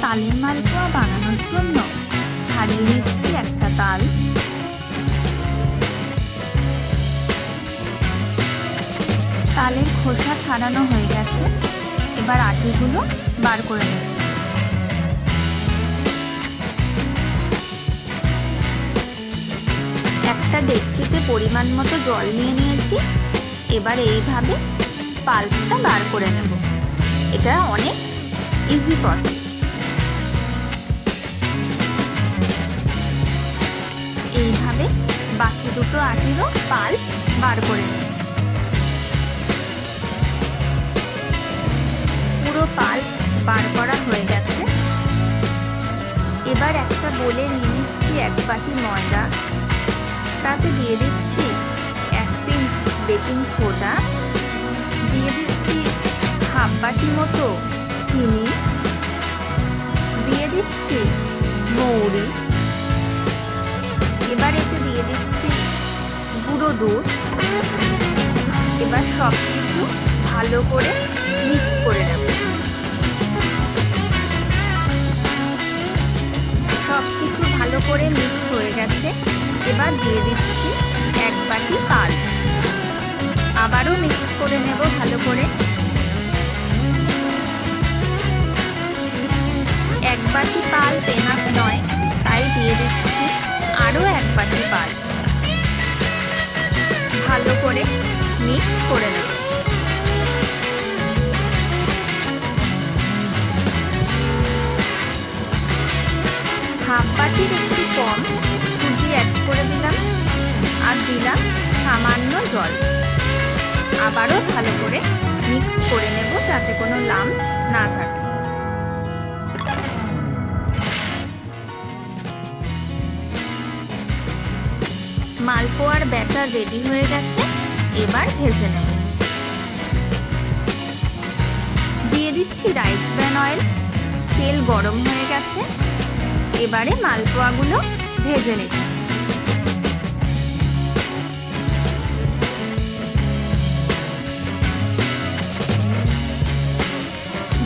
তালের মালপোয়া বানানোর জন্য ছাড়িয়ে নিচ্ছি একটা তাল। তালের খোসা ছাড়ানো হয়ে গেছে, এবার আটিগুলো বার করে নিচ্ছি। একটা ডেকচিতে পরিমাণ মতো জল নিয়ে নিয়েছি। এবার এইভাবে পাল্পটা বার করে নেব। এটা অনেক ইজি প্রসেস। এইভাবে বাকি দুটো আটিরও পাল্প বার করে নিচ্ছি। পুরো পাল্প বার করা হয়ে গেছে। এবার একটা বোলে নিয়ে নিচ্ছি 1 বাটি ময়দা, তাতে দিয়ে দিচ্ছি 1 পিঞ্চ বেকিং সোডা, দিয়ে দিচ্ছি হাফ বাটি মতো চিনি, দিয়ে দিচ্ছি মৌরি, এবার এতে দিয়ে দিচ্ছি গুঁড়ো দুধ। এবার সব কিছু ভালো করে মিক্স করে নেব। সব কিছু ভালো করে মিক্স হয়ে গেছে। এবার দিয়ে দিচ্ছি 1 বাটি পাল, আবারও মিক্স করে নেব ভালো করে। 1 বাটি পাল এনাফ নয়, তাই দিয়ে দিচ্ছি আরও 1 বাটি পাল। ভালো করে মিক্স করে নেব। হাফ বাটির একটু কম সুজি অ্যাড করে দিলাম, আর দিলাম সামান্য জল। আবারও ভালো করে মিক্স করে নেব যাতে কোনো লাম্পস না থাকে। মালপোয়ার ব্যাটার রেডি হয়ে গেছে, এবার ভেজে নেব। দিয়ে দিচ্ছি রাইস ব্র্যান অয়েল। তেল গরম হয়ে গেছে, এবারে মালপোয়াগুলো ভেজে নিচ্ছি।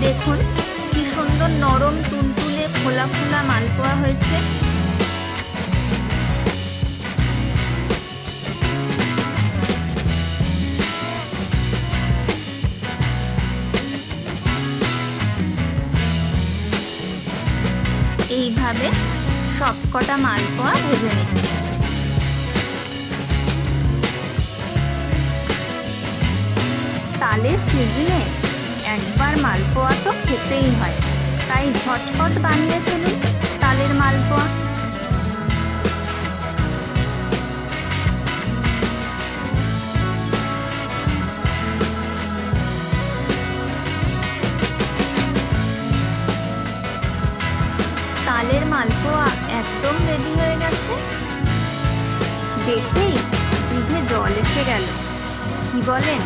দেখুন কি সুন্দর নরম তুলতুলে ফোলা ফোলা মালপোয়া হয়েছে। এইভাবে সবকটা মালপোয়া ভেজে নিচ্ছি। তালের সিজনে একবার মালপোয়া তো খেতেই হয়, তাই ঝটপট বানিয়ে ফেলুন তালের মালপোয়া। তালের মালপোয়া একদম রেডি হয়ে গেছে। দেখেই জিভে জল এসে গেল, কি বলেন?